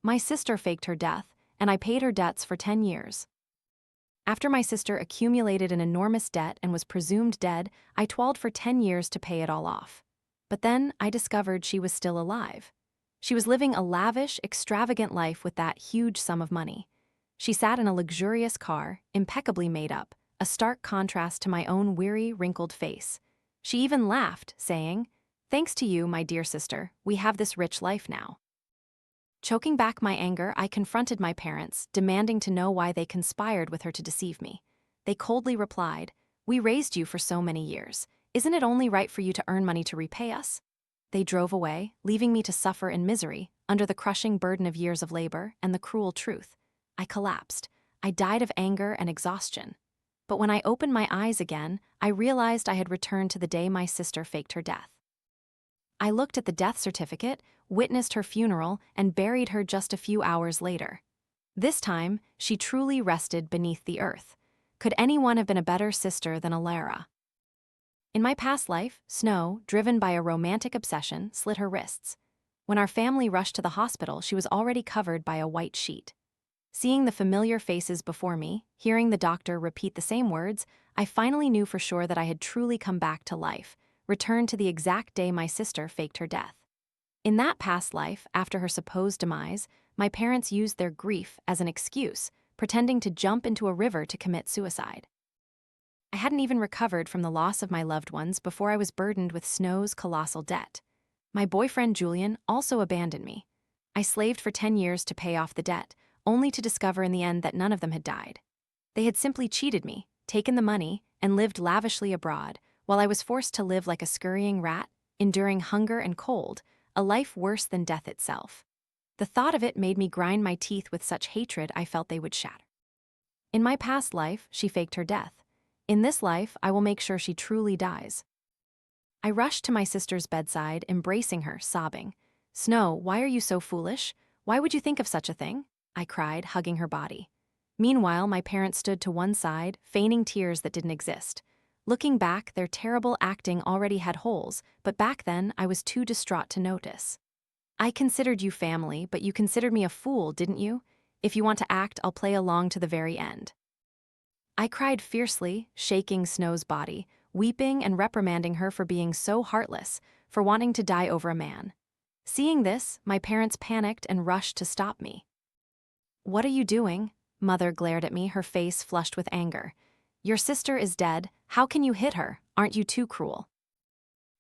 My sister faked her death, and I paid her debts for 10 years. After my sister accumulated an enormous debt and was presumed dead, I toiled for 10 years to pay it all off. But then I discovered she was still alive. She was living a lavish, extravagant life with that huge sum of money. She sat in a luxurious car, impeccably made up, a stark contrast to my own weary, wrinkled face. She even laughed, saying, "Thanks to you, my dear sister, we have this rich life now." Choking back my anger, I confronted my parents, demanding to know why they conspired with her to deceive me. They coldly replied, "We raised you for so many years. Isn't it only right for you to earn money to repay us?" They drove away, leaving me to suffer in misery, under the crushing burden of years of labor and the cruel truth. I collapsed. I died of anger and exhaustion. But when I opened my eyes again, I realized I had returned to the day my sister faked her death. I looked at the death certificate, witnessed her funeral, and buried her just a few hours later. This time, she truly rested beneath the earth. Could anyone have been a better sister than Alara? In my past life, Snow, driven by a romantic obsession, slit her wrists. When our family rushed to the hospital, she was already covered by a white sheet. Seeing the familiar faces before me, hearing the doctor repeat the same words, I finally knew for sure that I had truly come back to life, returned to the exact day my sister faked her death. In that past life, after her supposed demise, my parents used their grief as an excuse, pretending to jump into a river to commit suicide. I hadn't even recovered from the loss of my loved ones before I was burdened with Snow's colossal debt. My boyfriend Julian also abandoned me. I slaved for 10 years to pay off the debt, only to discover in the end that none of them had died. They had simply cheated me, taken the money, and lived lavishly abroad, while I was forced to live like a scurrying rat, enduring hunger and cold, a life worse than death itself. The thought of it made me grind my teeth with such hatred I felt they would shatter. In my past life, she faked her death. In this life, I will make sure she truly dies. I rushed to my sister's bedside, embracing her, sobbing. "Snow, why are you so foolish? Why would you think of such a thing?" I cried, hugging her body. Meanwhile, my parents stood to one side, feigning tears that didn't exist. Looking back, their terrible acting already had holes, but back then, I was too distraught to notice. "I considered you family, but you considered me a fool, didn't you? If you want to act, I'll play along to the very end." I cried fiercely, shaking Snow's body, weeping and reprimanding her for being so heartless, for wanting to die over a man. Seeing this, my parents panicked and rushed to stop me. "What are you doing?" Mother glared at me, her face flushed with anger. "Your sister is dead. How can you hit her? Aren't you too cruel?"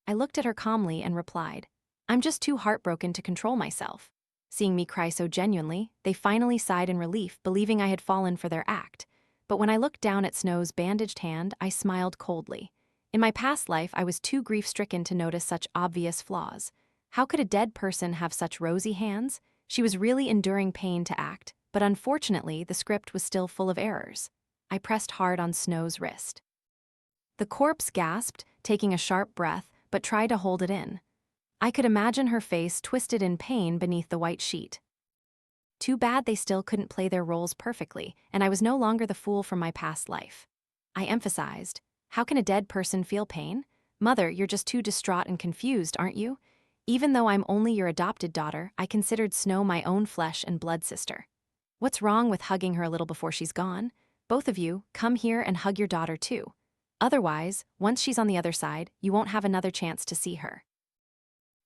I looked at her calmly and replied, "I'm just too heartbroken to control myself." Seeing me cry so genuinely, they finally sighed in relief, believing I had fallen for their act. But when I looked down at Snow's bandaged hand, I smiled coldly. In my past life, I was too grief-stricken to notice such obvious flaws. How could a dead person have such rosy hands? She was really enduring pain to act, but unfortunately, the script was still full of errors. I pressed hard on Snow's wrist. The corpse gasped, taking a sharp breath, but tried to hold it in. I could imagine her face twisted in pain beneath the white sheet. Too bad they still couldn't play their roles perfectly, and I was no longer the fool from my past life. I emphasized, "How can a dead person feel pain? Mother, you're just too distraught and confused, aren't you? Even though I'm only your adopted daughter, I considered Snow my own flesh and blood sister. What's wrong with hugging her a little before she's gone? Both of you, come here and hug your daughter too. Otherwise, once she's on the other side, you won't have another chance to see her."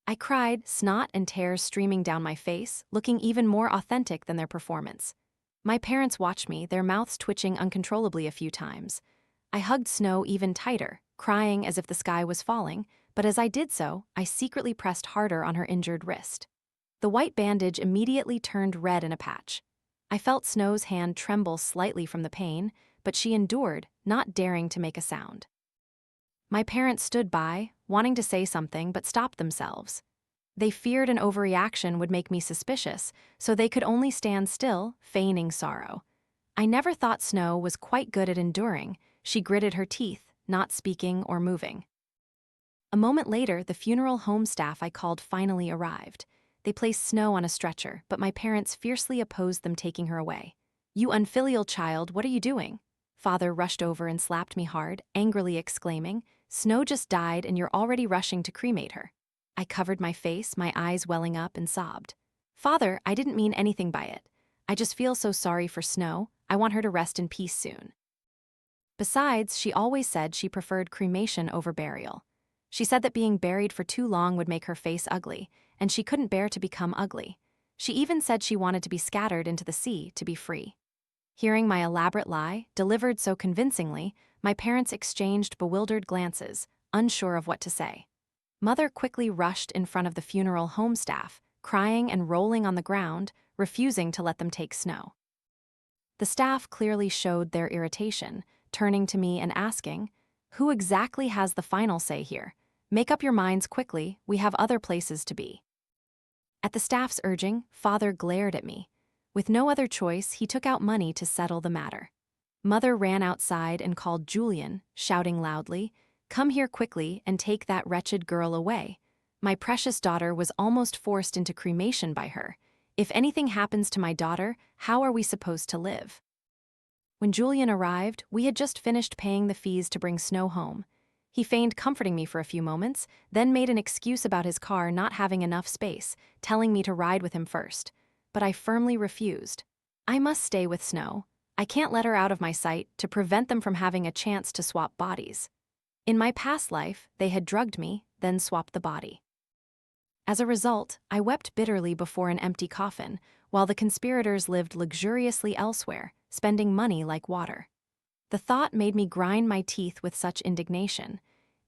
I cried, snot and tears streaming down my face, looking even more authentic than their performance. My parents watched me, their mouths twitching uncontrollably a few times. I hugged Snow even tighter, crying as if the sky was falling, but as I did so, I secretly pressed harder on her injured wrist. The white bandage immediately turned red in a patch. I felt Snow's hand tremble slightly from the pain, but she endured, not daring to make a sound. My parents stood by, wanting to say something but stopped themselves. They feared an overreaction would make me suspicious, so they could only stand still, feigning sorrow. I never thought Snow was quite good at enduring. She gritted her teeth, not speaking or moving. A moment later, the funeral home staff I called finally arrived. They placed Snow on a stretcher, but my parents fiercely opposed them taking her away. "You unfilial child, what are you doing?" Father rushed over and slapped me hard, angrily exclaiming, "Snow just died and you're already rushing to cremate her." I covered my face, my eyes welling up, and sobbed. "Father, I didn't mean anything by it. I just feel so sorry for Snow. I want her to rest in peace soon." Besides, she always said she preferred cremation over burial. She said that being buried for too long would make her face ugly, and she couldn't bear to become ugly. She even said she wanted to be scattered into the sea to be free. Hearing my elaborate lie, delivered so convincingly, my parents exchanged bewildered glances, unsure of what to say. Mother quickly rushed in front of the funeral home staff, crying and rolling on the ground, refusing to let them take Snow. The staff clearly showed their irritation, turning to me and asking, "Who exactly has the final say here? Make up your minds quickly, we have other places to be." At the staff's urging, Father glared at me. With no other choice, he took out money to settle the matter. Mother ran outside and called Julian, shouting loudly, "Come here quickly and take that wretched girl away. My precious daughter was almost forced into cremation by her. If anything happens to my daughter, how are we supposed to live?" When Julian arrived, we had just finished paying the fees to bring Snow home. He feigned comforting me for a few moments, then made an excuse about his car not having enough space, telling me to ride with him first. But I firmly refused. I must stay with Snow. I can't let her out of my sight to prevent them from having a chance to swap bodies. In my past life, they had drugged me, then swapped the body. As a result, I wept bitterly before an empty coffin, while the conspirators lived luxuriously elsewhere, spending money like water. The thought made me grind my teeth with such indignation.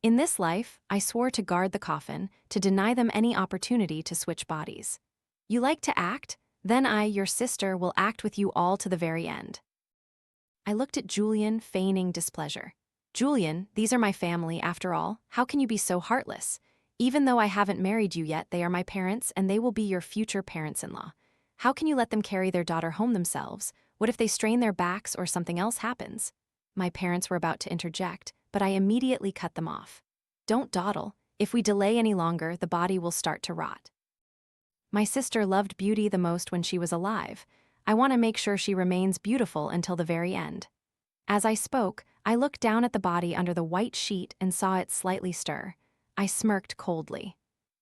In this life, I swore to guard the coffin, to deny them any opportunity to switch bodies. "You like to act? Then I, your sister, will act with you all to the very end." I looked at Julian, feigning displeasure. "Julian, these are my family, after all. How can you be so heartless? Even though I haven't married you yet, they are my parents, and they will be your future parents-in-law. How can you let them carry their daughter home themselves? What if they strain their backs or something else happens?" My parents were about to interject, but I immediately cut them off. "Don't dawdle. If we delay any longer, the body will start to rot. My sister loved beauty the most when she was alive. I want to make sure she remains beautiful until the very end." As I spoke, I looked down at the body under the white sheet and saw it slightly stir. I smirked coldly.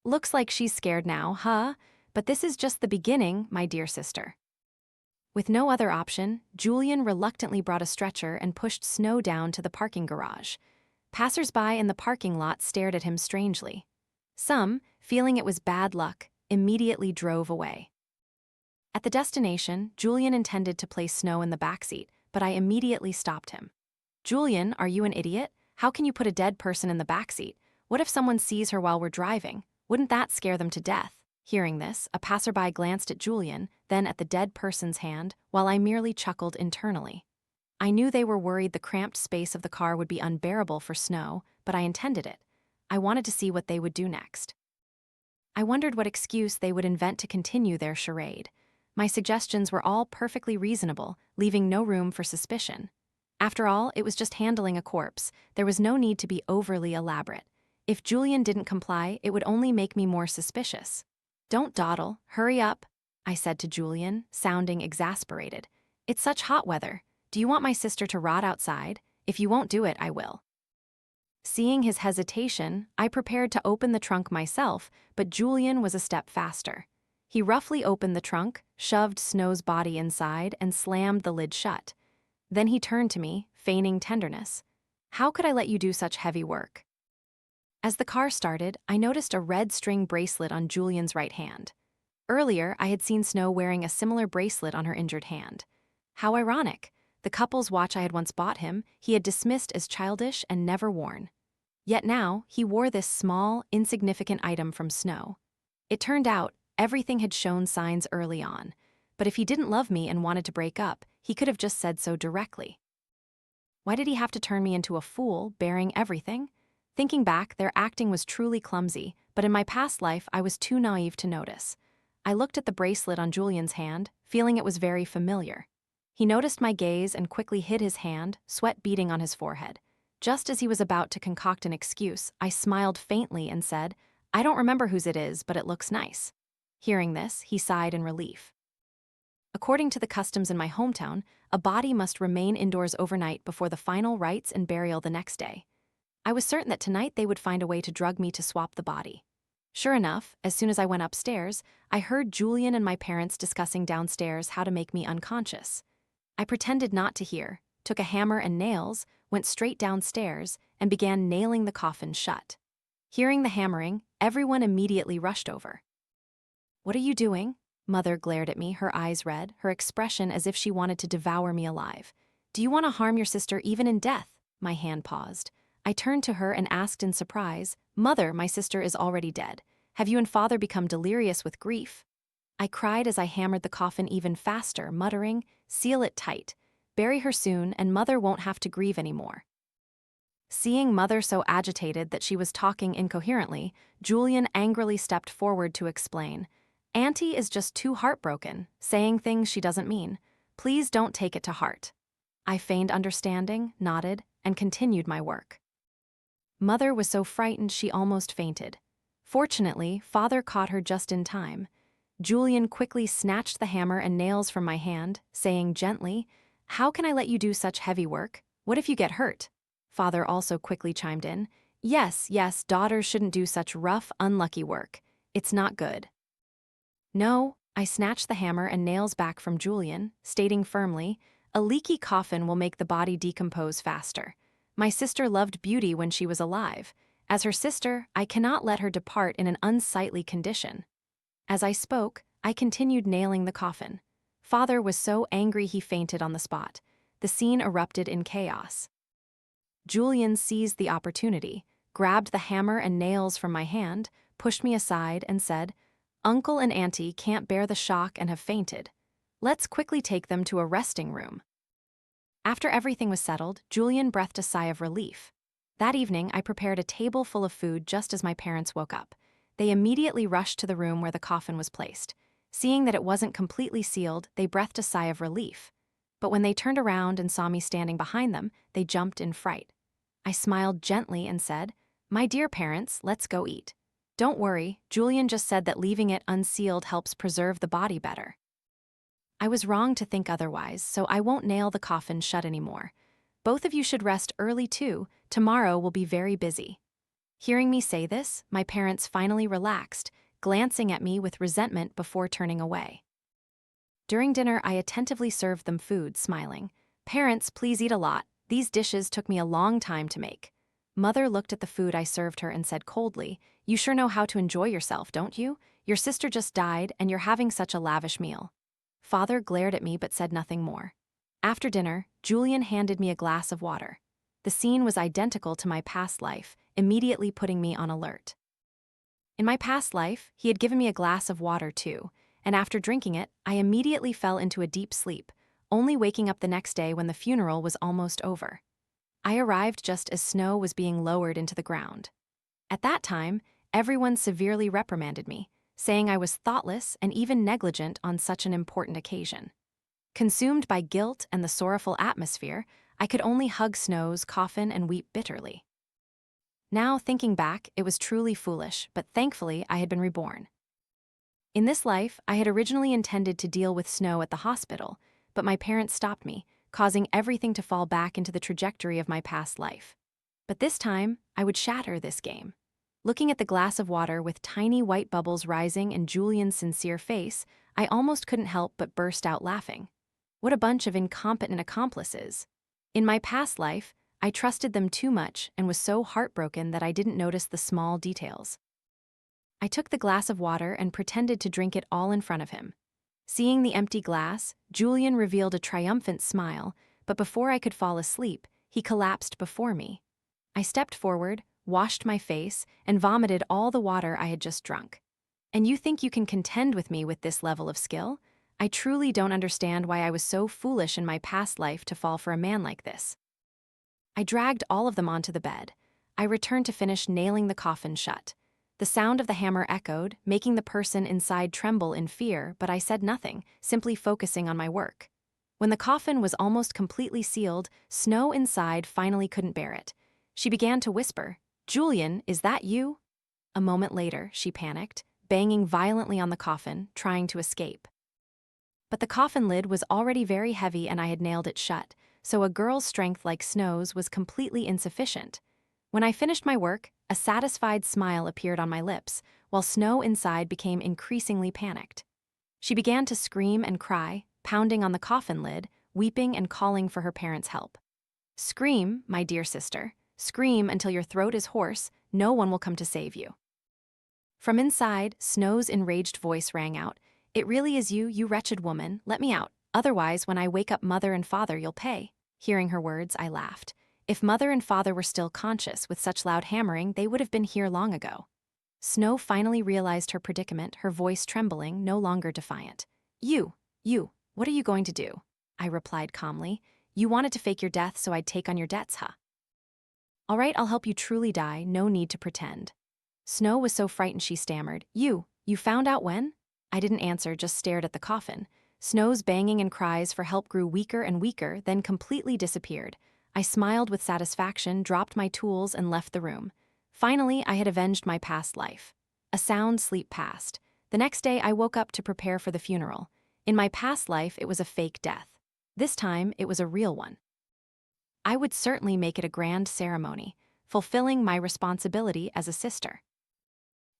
"Looks like she's scared now, huh? But this is just the beginning, my dear sister." With no other option, Julian reluctantly brought a stretcher and pushed Snow down to the parking garage. Passers-by in the parking lot stared at him strangely. Some, feeling it was bad luck, immediately drove away. At the destination, Julian intended to place Snow in the backseat, but I immediately stopped him. "Julian, are you an idiot? How can you put a dead person in the backseat? What if someone sees her while we're driving? Wouldn't that scare them to death?" Hearing this, a passerby glanced at Julian, then at the dead person's hand, while I merely chuckled internally. I knew they were worried the cramped space of the car would be unbearable for Snow, but I intended it. I wanted to see what they would do next. I wondered what excuse they would invent to continue their charade. My suggestions were all perfectly reasonable, leaving no room for suspicion. After all, it was just handling a corpse. There was no need to be overly elaborate. If Julian didn't comply, it would only make me more suspicious. "Don't dawdle, hurry up," I said to Julian, sounding exasperated. "It's such hot weather. Do you want my sister to rot outside? If you won't do it, I will." Seeing his hesitation, I prepared to open the trunk myself, but Julian was a step faster. He roughly opened the trunk, shoved Snow's body inside, and slammed the lid shut. Then he turned to me, feigning tenderness. "How could I let you do such heavy work?" As the car started, I noticed a red string bracelet on Julian's right hand. Earlier, I had seen Snow wearing a similar bracelet on her injured hand. How ironic! The couple's watch I had once bought him, he had dismissed as childish and never worn. Yet now, he wore this small, insignificant item from Snow. It turned out, everything had shown signs early on. But if he didn't love me and wanted to break up, he could have just said so directly. Why did he have to turn me into a fool, bearing everything? Thinking back, their acting was truly clumsy, but in my past life, I was too naive to notice. I looked at the bracelet on Julian's hand, feeling it was very familiar. He noticed my gaze and quickly hid his hand, sweat beading on his forehead. Just as he was about to concoct an excuse, I smiled faintly and said, "I don't remember whose it is, but it looks nice." Hearing this, he sighed in relief. According to the customs in my hometown, a body must remain indoors overnight before the final rites and burial the next day. I was certain that tonight they would find a way to drug me to swap the body. Sure enough, as soon as I went upstairs, I heard Julian and my parents discussing downstairs how to make me unconscious. I pretended not to hear, took a hammer and nails, went straight downstairs, and began nailing the coffin shut. Hearing the hammering, everyone immediately rushed over. "What are you doing?" Mother glared at me, her eyes red, her expression as if she wanted to devour me alive. "Do you want to harm your sister even in death?" My hand paused. I turned to her and asked in surprise, "Mother, my sister is already dead. Have you and father become delirious with grief?" I cried as I hammered the coffin even faster, muttering, "Seal it tight. Bury her soon, and mother won't have to grieve anymore." Seeing mother so agitated that she was talking incoherently, Julian angrily stepped forward to explain. "Auntie is just too heartbroken, saying things she doesn't mean. Please don't take it to heart." I feigned understanding, nodded, and continued my work. Mother was so frightened she almost fainted. Fortunately, father caught her just in time. Julian quickly snatched the hammer and nails from my hand, saying gently, "How can I let you do such heavy work? What if you get hurt?" Father also quickly chimed in, Yes, daughters shouldn't do such rough, unlucky work. It's not good." "No," I snatched the hammer and nails back from Julian, stating firmly, "A leaky coffin will make the body decompose faster. My sister loved beauty when she was alive. As her sister, I cannot let her depart in an unsightly condition." As I spoke, I continued nailing the coffin. Father was so angry he fainted on the spot. The scene erupted in chaos. Julian seized the opportunity, grabbed the hammer and nails from my hand, pushed me aside, and said, "Uncle and Auntie can't bear the shock and have fainted. Let's quickly take them to a resting room." After everything was settled, Julian breathed a sigh of relief. That evening, I prepared a table full of food just as my parents woke up. They immediately rushed to the room where the coffin was placed. Seeing that it wasn't completely sealed, they breathed a sigh of relief. But when they turned around and saw me standing behind them, they jumped in fright. I smiled gently and said, "My dear parents, let's go eat. Don't worry, Julian just said that leaving it unsealed helps preserve the body better." I was wrong to think otherwise, so I won't nail the coffin shut anymore. Both of you should rest early too. Tomorrow will be very busy. Hearing me say this, my parents finally relaxed, glancing at me with resentment before turning away. During dinner, I attentively served them food, smiling. "Parents, please eat a lot. These dishes took me a long time to make." Mother looked at the food I served her and said coldly, "You sure know how to enjoy yourself, don't you? Your sister just died, and you're having such a lavish meal." Father glared at me but said nothing more. After dinner, Julian handed me a glass of water. The scene was identical to my past life, immediately putting me on alert. In my past life, he had given me a glass of water too, and after drinking it, I immediately fell into a deep sleep, only waking up the next day when the funeral was almost over. I arrived just as snow was being lowered into the ground. At that time, everyone severely reprimanded me, saying I was thoughtless and even negligent on such an important occasion. Consumed by guilt and the sorrowful atmosphere, I could only hug Snow's coffin and weep bitterly. Now, thinking back, it was truly foolish, but thankfully I had been reborn. In this life, I had originally intended to deal with Snow at the hospital, but my parents stopped me, causing everything to fall back into the trajectory of my past life. But this time, I would shatter this game. Looking at the glass of water with tiny white bubbles rising and Julian's sincere face, I almost couldn't help but burst out laughing. What a bunch of incompetent accomplices. In my past life, I trusted them too much and was so heartbroken that I didn't notice the small details. I took the glass of water and pretended to drink it all in front of him. Seeing the empty glass, Julian revealed a triumphant smile, but before I could fall asleep, he collapsed before me. I stepped forward, washed my face, and vomited all the water I had just drunk. "And you think you can contend with me with this level of skill? I truly don't understand why I was so foolish in my past life to fall for a man like this." I dragged all of them onto the bed. I returned to finish nailing the coffin shut. The sound of the hammer echoed, making the person inside tremble in fear, but I said nothing, simply focusing on my work. When the coffin was almost completely sealed, Snow inside finally couldn't bear it. She began to whisper, "Julian, is that you?" A moment later, she panicked, banging violently on the coffin, trying to escape. But the coffin lid was already very heavy and I had nailed it shut, so a girl's strength like Snow's was completely insufficient. When I finished my work, a satisfied smile appeared on my lips, while Snow inside became increasingly panicked. She began to scream and cry, pounding on the coffin lid, weeping and calling for her parents' help. "Scream, my dear sister. Scream until your throat is hoarse. No one will come to save you." From inside, Snow's enraged voice rang out. "It really is you, you wretched woman. Let me out. Otherwise, when I wake up mother and father, you'll pay." Hearing her words, I laughed. If mother and father were still conscious with such loud hammering, they would have been here long ago. Snow finally realized her predicament, her voice trembling, no longer defiant. You, what are you going to do?" I replied calmly. "You wanted to fake your death so I'd take on your debts, huh? All right, I'll help you truly die, no need to pretend." Snow was so frightened she stammered. You found out when?" I didn't answer, just stared at the coffin. Snow's banging and cries for help grew weaker and weaker, then completely disappeared. I smiled with satisfaction, dropped my tools, and left the room. Finally, I had avenged my past life. A sound sleep passed. The next day, I woke up to prepare for the funeral. In my past life, it was a fake death. This time, it was a real one. I would certainly make it a grand ceremony, fulfilling my responsibility as a sister.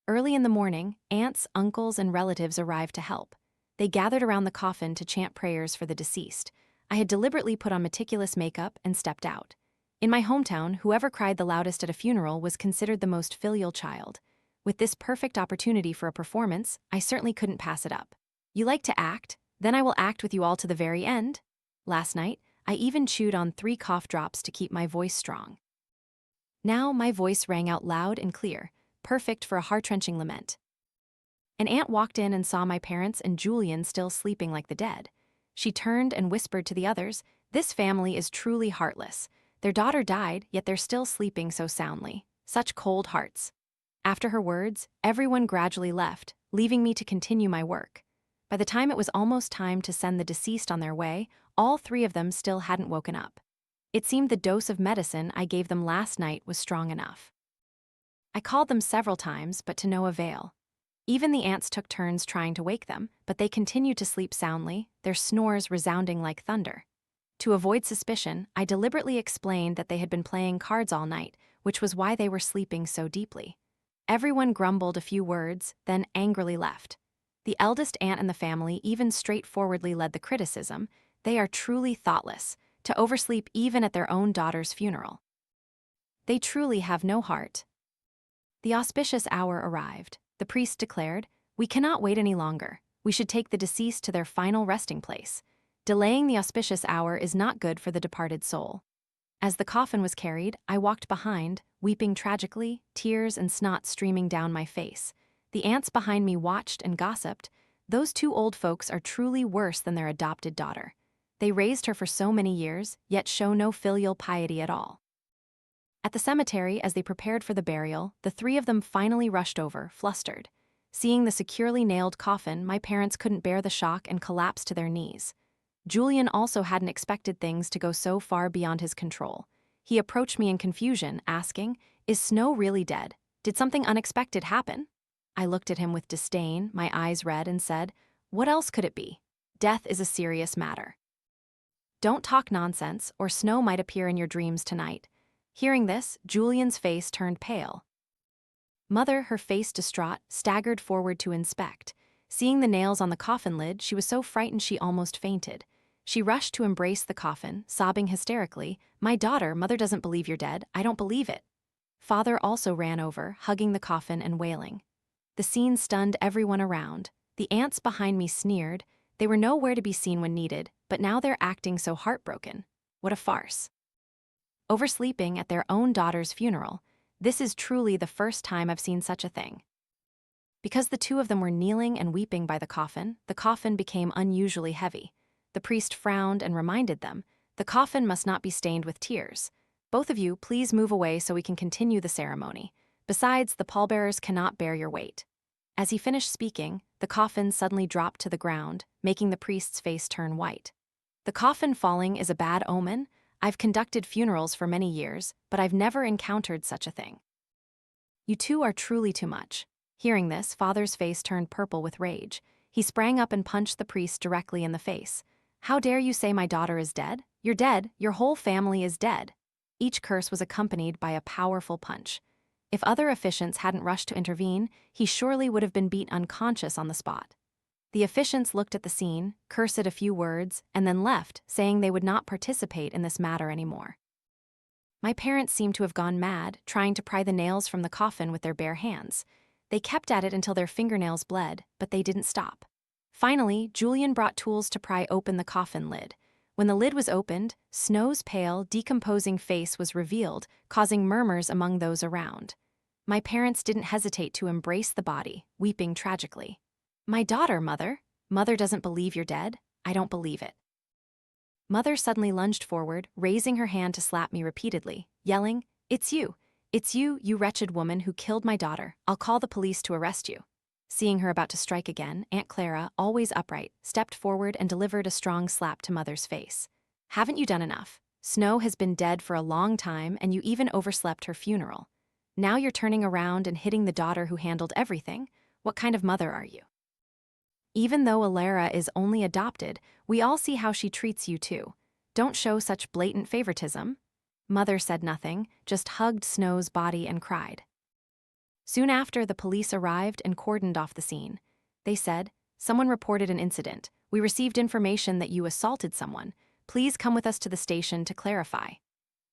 Early in the morning, aunts, uncles, and relatives arrived to help. They gathered around the coffin to chant prayers for the deceased. I had deliberately put on meticulous makeup and stepped out. In my hometown, whoever cried the loudest at a funeral was considered the most filial child. With this perfect opportunity for a performance, I certainly couldn't pass it up. "You like to act? Then I will act with you all to the very end." Last night, I even chewed on 3 cough drops to keep my voice strong. Now my voice rang out loud and clear, perfect for a heart-wrenching lament. An aunt walked in and saw my parents and Julian still sleeping like the dead. She turned and whispered to the others, "This family is truly heartless. Their daughter died, yet they're still sleeping so soundly. Such cold hearts." After her words, everyone gradually left, leaving me to continue my work. By the time it was almost time to send the deceased on their way, all 3 of them still hadn't woken up. It seemed the dose of medicine I gave them last night was strong enough. I called them several times, but to no avail. Even the aunts took turns trying to wake them, but they continued to sleep soundly, their snores resounding like thunder. To avoid suspicion, I deliberately explained that they had been playing cards all night, which was why they were sleeping so deeply. Everyone grumbled a few words, then angrily left. The eldest aunt in the family even straightforwardly led the criticism. "They are truly thoughtless, to oversleep even at their own daughter's funeral. They truly have no heart." The auspicious hour arrived. The priest declared, "We cannot wait any longer. We should take the deceased to their final resting place. Delaying the auspicious hour is not good for the departed soul." As the coffin was carried, I walked behind, weeping tragically, tears and snot streaming down my face. The aunts behind me watched and gossiped. "Those 2 old folks are truly worse than their adopted daughter. They raised her for so many years, yet show no filial piety at all." At the cemetery, as they prepared for the burial, the 3 of them finally rushed over, flustered. Seeing the securely nailed coffin, my parents couldn't bear the shock and collapsed to their knees. Julian also hadn't expected things to go so far beyond his control. He approached me in confusion, asking, "Is Snow really dead? Did something unexpected happen?" I looked at him with disdain, my eyes red, and said, "What else could it be? Death is a serious matter. Don't talk nonsense, or Snow might appear in your dreams tonight." Hearing this, Julian's face turned pale. Mother, her face distraught, staggered forward to inspect. Seeing the nails on the coffin lid, she was so frightened she almost fainted. She rushed to embrace the coffin, sobbing hysterically, "My daughter, Mother doesn't believe you're dead. I don't believe it." Father also ran over, hugging the coffin and wailing. The scene stunned everyone around. The aunts behind me sneered. They were nowhere to be seen when needed, but now they're acting so heartbroken. What a farce. Oversleeping at their own daughter's funeral. This is truly the first time I've seen such a thing. Because the 2 of them were kneeling and weeping by the coffin became unusually heavy. The priest frowned and reminded them, "The coffin must not be stained with tears. Both of you, please move away so we can continue the ceremony. Besides, the pallbearers cannot bear your weight." As he finished speaking, the coffin suddenly dropped to the ground, making the priest's face turn white. The coffin falling is a bad omen. I've conducted funerals for many years, but I've never encountered such a thing. "You 2 are truly too much." Hearing this, Father's face turned purple with rage. He sprang up and punched the priest directly in the face. "How dare you say my daughter is dead? You're dead. Your whole family is dead." Each curse was accompanied by a powerful punch. If other officiants hadn't rushed to intervene, he surely would have been beat unconscious on the spot. The officiants looked at the scene, cursed a few words, and then left, saying they would not participate in this matter anymore. My parents seemed to have gone mad, trying to pry the nails from the coffin with their bare hands. They kept at it until their fingernails bled, but they didn't stop. Finally, Julian brought tools to pry open the coffin lid. When the lid was opened, Snow's pale, decomposing face was revealed, causing murmurs among those around. My parents didn't hesitate to embrace the body, weeping tragically. "My daughter, Mother. Mother doesn't believe you're dead. I don't believe it." Mother suddenly lunged forward, raising her hand to slap me repeatedly, yelling, "It's you! It's you, you wretched woman who killed my daughter. I'll call the police to arrest you." Seeing her about to strike again, Aunt Clara, always upright, stepped forward and delivered a strong slap to Mother's face. "Haven't you done enough? Snow has been dead for a long time, and you even overslept her funeral. Now you're turning around and hitting the daughter who handled everything? What kind of mother are you?" Even though Alara is only adopted, we all see how she treats you too. Don't show such blatant favoritism. Mother said nothing, just hugged Snow's body and cried. Soon after, the police arrived and cordoned off the scene. They said, "Someone reported an incident. We received information that you assaulted someone. Please come with us to the station to clarify."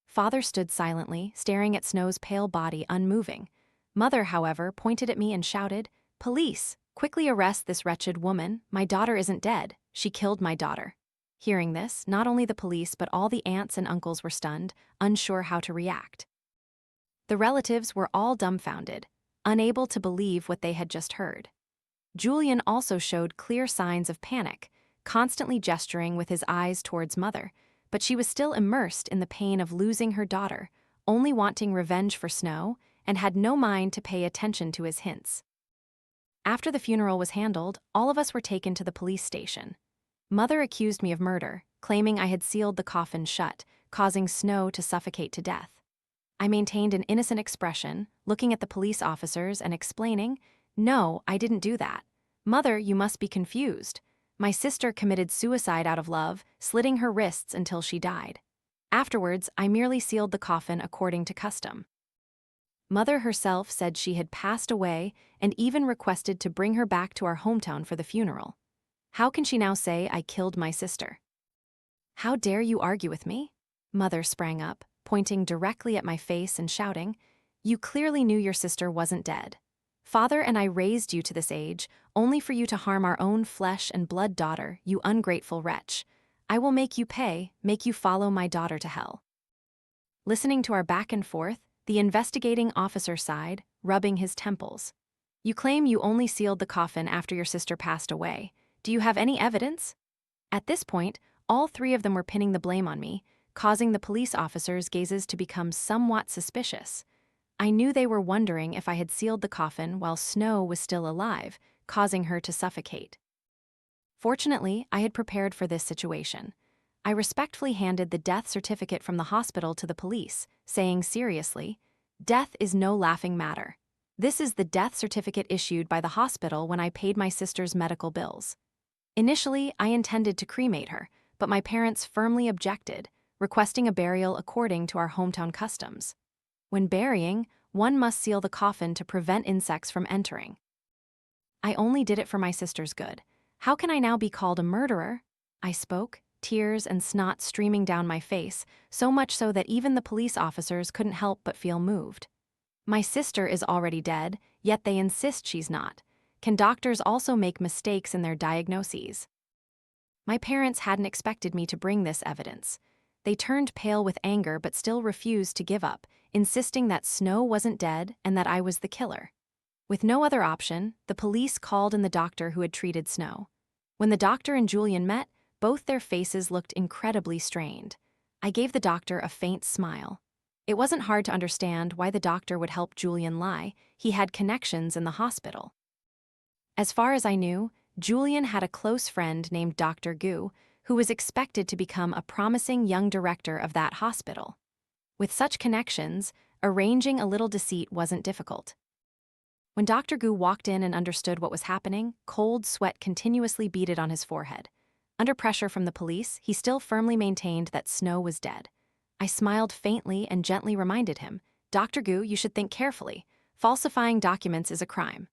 Father stood silently, staring at Snow's pale body unmoving. Mother, however, pointed at me and shouted, "Police! Quickly arrest this wretched woman. My daughter isn't dead. She killed my daughter." Hearing this, not only the police but all the aunts and uncles were stunned, unsure how to react. The relatives were all dumbfounded, unable to believe what they had just heard. Julian also showed clear signs of panic, constantly gesturing with his eyes towards Mother, but she was still immersed in the pain of losing her daughter, only wanting revenge for Snow, and had no mind to pay attention to his hints. After the funeral was handled, all of us were taken to the police station. Mother accused me of murder, claiming I had sealed the coffin shut, causing Snow to suffocate to death. I maintained an innocent expression, looking at the police officers and explaining, "No, I didn't do that. Mother, you must be confused. My sister committed suicide out of love, slitting her wrists until she died. Afterwards, I merely sealed the coffin according to custom." Mother herself said she had passed away and even requested to bring her back to our hometown for the funeral. How can she now say I killed my sister? "How dare you argue with me?" Mother sprang up, pointing directly at my face and shouting, "You clearly knew your sister wasn't dead. Father and I raised you to this age, only for you to harm our own flesh and blood daughter, you ungrateful wretch. I will make you pay, make you follow my daughter to hell." Listening to our back and forth, the investigating officer sighed, rubbing his temples. "You claim you only sealed the coffin after your sister passed away. Do you have any evidence?" At this point, all three of them were pinning the blame on me, causing the police officers' gazes to become somewhat suspicious. I knew they were wondering if I had sealed the coffin while Snow was still alive, causing her to suffocate. Fortunately, I had prepared for this situation. I respectfully handed the death certificate from the hospital to the police, saying seriously, "Death is no laughing matter. This is the death certificate issued by the hospital when I paid my sister's medical bills. Initially, I intended to cremate her, but my parents firmly objected, requesting a burial according to our hometown customs. When burying, one must seal the coffin to prevent insects from entering. I only did it for my sister's good. How can I now be called a murderer?" I spoke, tears and snot streaming down my face, so much so that even the police officers couldn't help but feel moved. My sister is already dead, yet they insist she's not. Can doctors also make mistakes in their diagnoses? My parents hadn't expected me to bring this evidence. They turned pale with anger but still refused to give up, insisting that Snow wasn't dead and that I was the killer. With no other option, the police called in the doctor who had treated Snow. When the doctor and Julian met, both their faces looked incredibly strained. I gave the doctor a faint smile. It wasn't hard to understand why the doctor would help Julian lie. He had connections in the hospital. As far as I knew, Julian had a close friend named Dr. Gu, who was expected to become a promising young director of that hospital. With such connections, arranging a little deceit wasn't difficult. When Dr. Gu walked in and understood what was happening, cold sweat continuously beaded on his forehead. Under pressure from the police, he still firmly maintained that Snow was dead. I smiled faintly and gently reminded him, Dr. Gu, you should think carefully. Falsifying documents is a crime.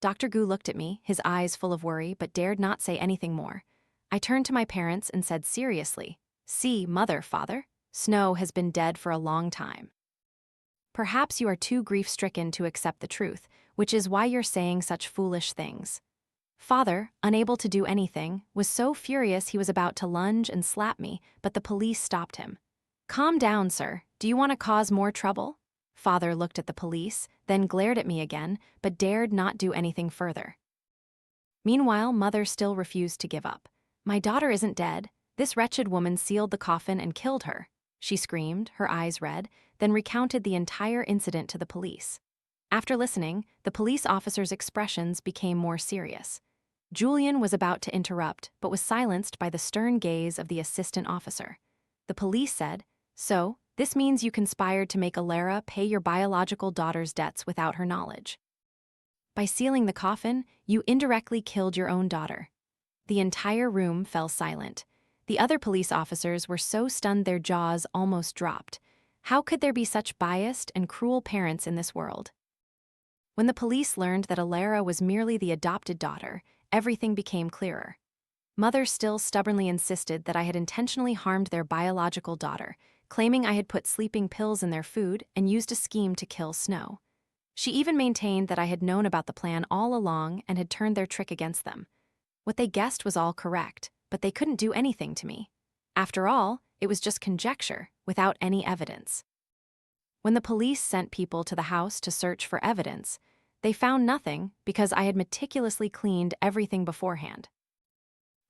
Dr. Gu looked at me, his eyes full of worry, but dared not say anything more. I turned to my parents and said seriously, "See, mother, father, Snow has been dead for a long time. Perhaps you are too grief-stricken to accept the truth, which is why you're saying such foolish things." Father, unable to do anything, was so furious he was about to lunge and slap me, but the police stopped him. "Calm down, sir. Do you want to cause more trouble?" Father looked at the police, then glared at me again, but dared not do anything further. Meanwhile, Mother still refused to give up. "My daughter isn't dead. This wretched woman sealed the coffin and killed her," she screamed, her eyes red, then recounted the entire incident to the police. After listening, the police officer's expressions became more serious. Julian was about to interrupt, but was silenced by the stern gaze of the assistant officer. The police said, "So, this means you conspired to make Alara pay your biological daughter's debts without her knowledge. By sealing the coffin, you indirectly killed your own daughter." The entire room fell silent. The other police officers were so stunned their jaws almost dropped. How could there be such biased and cruel parents in this world? When the police learned that Alara was merely the adopted daughter, everything became clearer. Mother still stubbornly insisted that I had intentionally harmed their biological daughter, claiming I had put sleeping pills in their food and used a scheme to kill Snow. She even maintained that I had known about the plan all along and had turned their trick against them. What they guessed was all correct, but they couldn't do anything to me. After all, it was just conjecture, without any evidence. When the police sent people to the house to search for evidence, they found nothing because I had meticulously cleaned everything beforehand.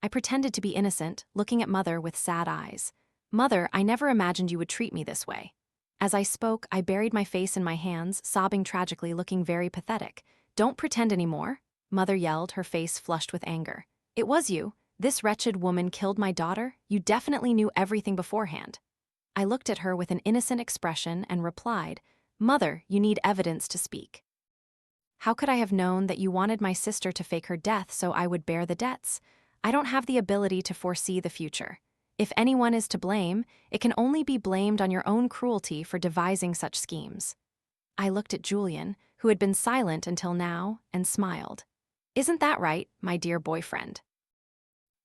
I pretended to be innocent, looking at Mother with sad eyes. "Mother, I never imagined you would treat me this way." As I spoke, I buried my face in my hands, sobbing tragically, looking very pathetic. "Don't pretend anymore," Mother yelled, her face flushed with anger. "It was you. This wretched woman killed my daughter. You definitely knew everything beforehand." I looked at her with an innocent expression and replied, "Mother, you need evidence to speak." "How could I have known that you wanted my sister to fake her death so I would bear the debts? I don't have the ability to foresee the future. If anyone is to blame, it can only be blamed on your own cruelty for devising such schemes." I looked at Julian, who had been silent until now, and smiled. "Isn't that right, my dear boyfriend?"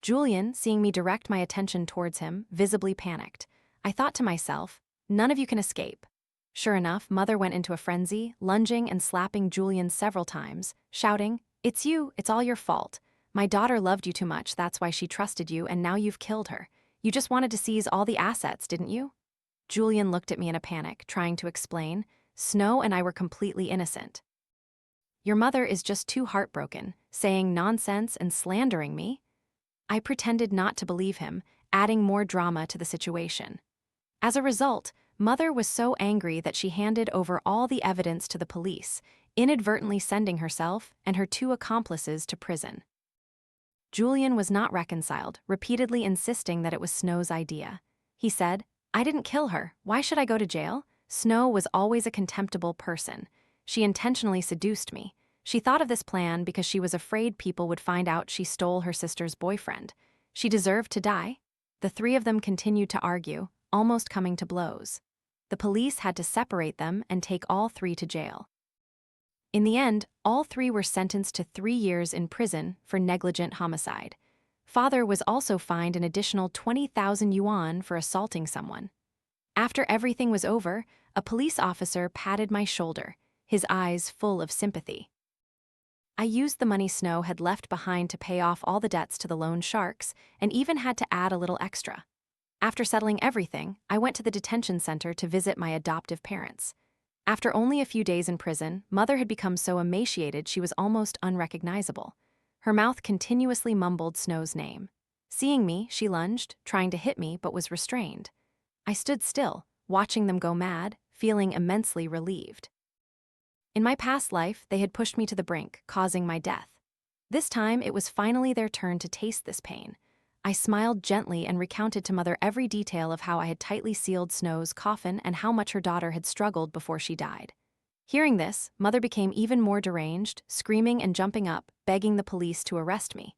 Julian, seeing me direct my attention towards him, visibly panicked. I thought to myself, none of you can escape. Sure enough, Mother went into a frenzy, lunging and slapping Julian several times, shouting, "It's you, it's all your fault. My daughter loved you too much, that's why she trusted you, and now you've killed her. You just wanted to seize all the assets, didn't you?" Julian looked at me in a panic, trying to explain. "Snow and I were completely innocent. Your mother is just too heartbroken, saying nonsense and slandering me." I pretended not to believe him, adding more drama to the situation. As a result, Mother was so angry that she handed over all the evidence to the police, inadvertently sending herself and her 2 accomplices to prison. Julian was not reconciled, repeatedly insisting that it was Snow's idea. He said, "I didn't kill her. Why should I go to jail? Snow was always a contemptible person. She intentionally seduced me. She thought of this plan because she was afraid people would find out she stole her sister's boyfriend. She deserved to die." The 3 of them continued to argue, almost coming to blows. The police had to separate them and take all 3 to jail. In the end, all 3 were sentenced to 3 years in prison for negligent homicide. Father was also fined an additional 20,000 yuan for assaulting someone. After everything was over, a police officer patted my shoulder, his eyes full of sympathy. I used the money Snow had left behind to pay off all the debts to the loan sharks, and even had to add a little extra. After settling everything, I went to the detention center to visit my adoptive parents. After only a few days in prison, Mother had become so emaciated she was almost unrecognizable. Her mouth continuously mumbled Snow's name. Seeing me, she lunged, trying to hit me, but was restrained. I stood still, watching them go mad, feeling immensely relieved. In my past life, they had pushed me to the brink, causing my death. This time, it was finally their turn to taste this pain. I smiled gently and recounted to Mother every detail of how I had tightly sealed Snow's coffin and how much her daughter had struggled before she died. Hearing this, Mother became even more deranged, screaming and jumping up, begging the police to arrest me.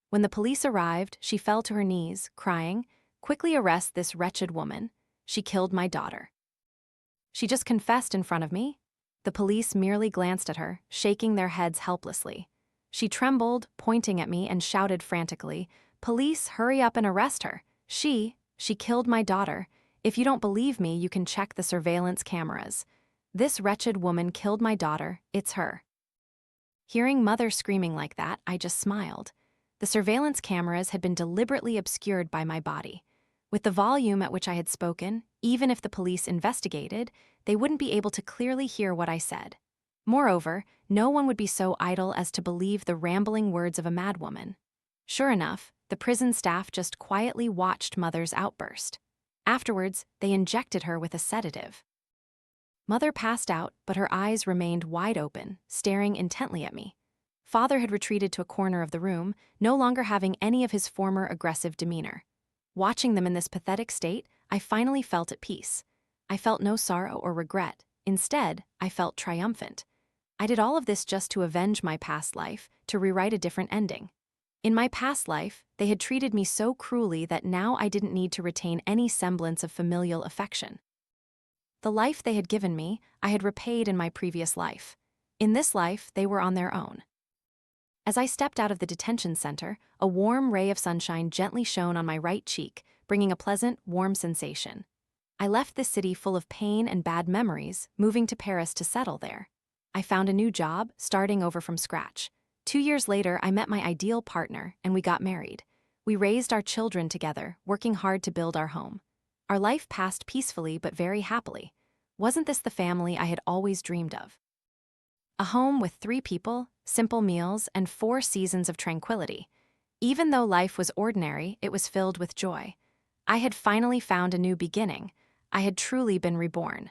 When the police arrived, she fell to her knees, crying, "Quickly arrest this wretched woman. She killed my daughter." She just confessed in front of me. The police merely glanced at her, shaking their heads helplessly. She trembled, pointing at me, and shouted frantically, "Police, hurry up and arrest her. She killed my daughter. If you don't believe me, you can check the surveillance cameras. This wretched woman killed my daughter, it's her." Hearing Mother screaming like that, I just smiled. The surveillance cameras had been deliberately obscured by my body. With the volume at which I had spoken, even if the police investigated, they wouldn't be able to clearly hear what I said. Moreover, no one would be so idle as to believe the rambling words of a madwoman. Sure enough, the prison staff just quietly watched Mother's outburst. Afterwards, they injected her with a sedative. Mother passed out, but her eyes remained wide open, staring intently at me. Father had retreated to a corner of the room, no longer having any of his former aggressive demeanor. Watching them in this pathetic state, I finally felt at peace. I felt no sorrow or regret. Instead, I felt triumphant. I did all of this just to avenge my past life, to rewrite a different ending. In my past life, they had treated me so cruelly that now I didn't need to retain any semblance of familial affection. The life they had given me, I had repaid in my previous life. In this life, they were on their own. As I stepped out of the detention center, a warm ray of sunshine gently shone on my right cheek, bringing a pleasant, warm sensation. I left this city full of pain and bad memories, moving to Paris to settle there. I found a new job, starting over from scratch. 2 years later, I met my ideal partner, and we got married. We raised our children together, working hard to build our home. Our life passed peacefully but very happily. Wasn't this the family I had always dreamed of? A home with 3 people, simple meals, and 4 seasons of tranquility. Even though life was ordinary, it was filled with joy. I had finally found a new beginning. I had truly been reborn.